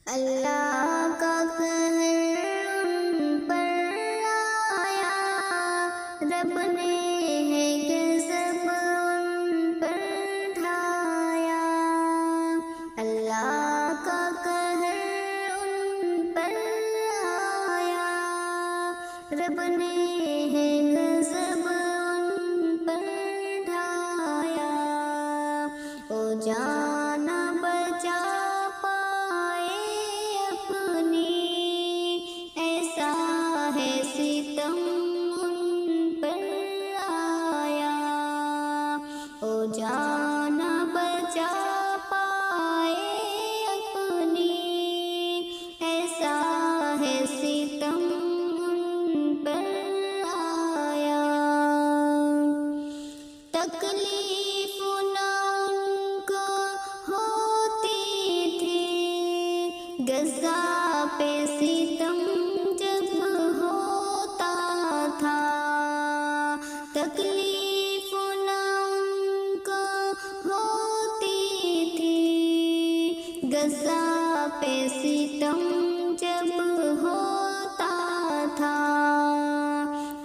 اللہ کا قہر ان پر آیا، رب نے ہے غضب ان پر ڈھایا۔ اللہ کا قہر ان پر آیا، رب نے ہے غضب ان پر ڈھایا۔ او جان بچا پائے اپنی، ایسا ہے ستم ان پر آیا۔ او جان بچا پائے اپنی، ایسا ہے ستم ان پر آیا۔ تکلیف نہ ان کو ہوتی تھی، غزہ پہ ستم جب ہوتا تھا۔ تکلیف نہ ان کو ہوتی تھی، غزہ پہ ستم جب ہوتا تھا۔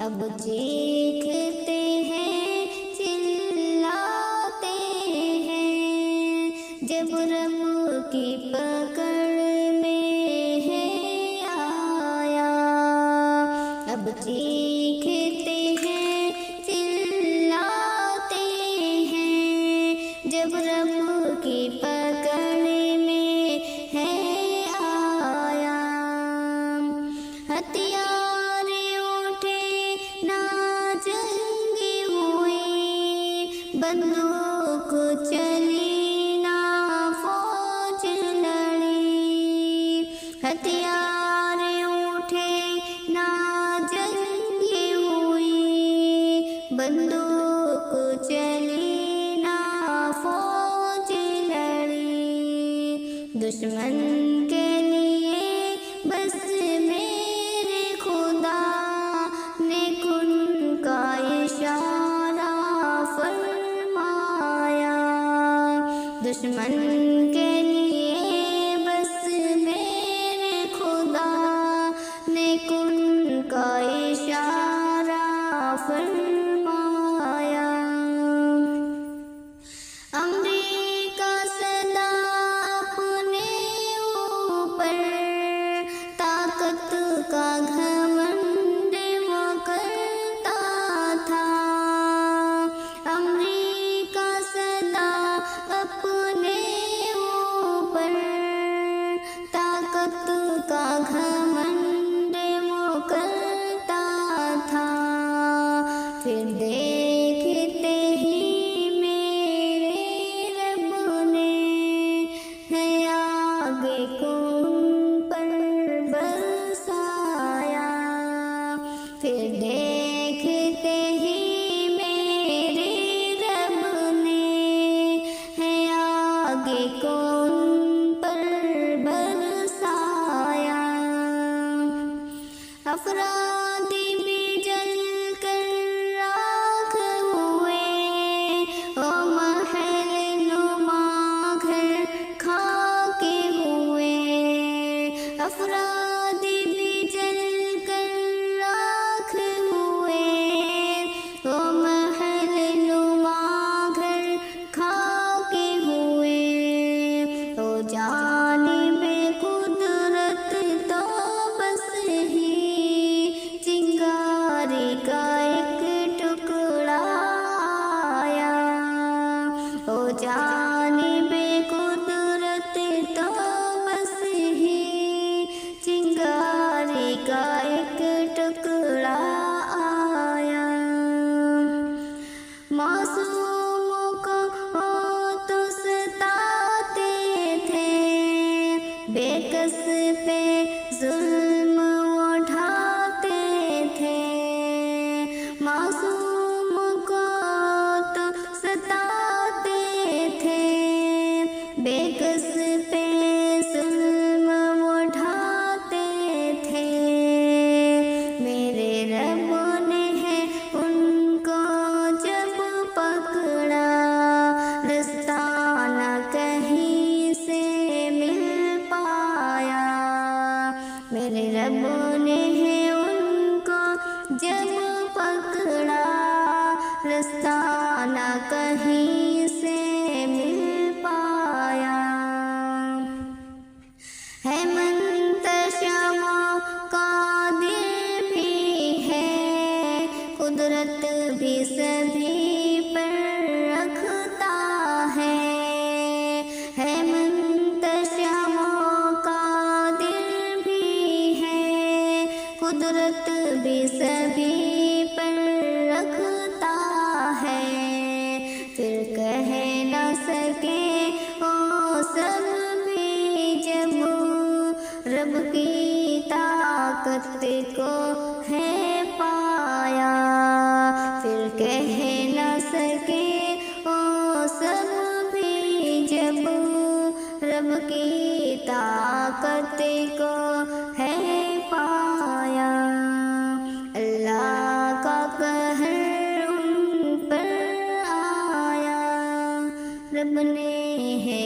اب چیختے ہیں چلاتے ہیں، جب رب کی پکڑ میں ہے آیا۔ اب چیختے ہیں چلاتے ہیں، جب رب کی پکڑ میں ہے آیا۔ ہتھیار اٹھے نہ جنگ ہوئی، بندوق چلی نہ فوج لڑی۔ ہتھیار اٹھے نہ جنگ ہوئی، بندوق چلی نہ فوج لڑی۔ دشمن کے لیے بس میرے خدا نے کن کا اشارہ فرمایا۔ دشمن کے لیے بس میرے خدا نے کن کا اشارہ فرمایا۔ امریکہ سدا اپنے اوپر طاقت کا گھمنڈ وہ کرتا تھا۔ امریکہ سدا اپنے اوپر طاقت کا گھمنڈ وہ کرتا تھا۔ پھر دیکھتے ہی میرے رب نے ہے آگے کو ان پر برسایا۔ پھر دیکھتے ہی میرے رب نے ہے آگے کو ان پر برسایا۔ افراد بھی جل کر راکھ ہوئے، او محل نما گھر خاک ہوئے۔ افراد بھی جل کر راکھ ہوئے، او محل نما گھر خاک ہوئے۔ او جانب قدرت تو بس ہی چنگاری کا ایک ٹکڑا آیا۔ او جانب قدرت تو بس ہی چنگاری کا ایک ٹکڑا آیا۔ معصوموں کو تو ستاتے تھے، بے کس پہ ظلم اٹھاتے تھے۔ معصوم کو تو ستاتے تھے، بے کس پہ ظلم اٹھاتے تھے۔ میرے رب نے ہے ان کو جب پکڑا، رستہ نہ کہیں سے مل پایا۔ رب نے ہے ان کو جب پکڑا، رستہ نہ کہیں سے مل پایا، ہے منتشم قادر بھی ہے، قدرت بھی سبھی پر رکھتا ہے منتشم قادر بھی ہے، قدرت بھی سبھی پر رکھتا ہے، پھر کہہ نہ سکے وہ سب بھی جب رب کی طاقت کو ہے پایا، پھر کہہ نہ سکے وہ سب بھی جب رب کی طاقت کو ہے پایا، اللہ کا قہر ان پر آیا، رب نے ہے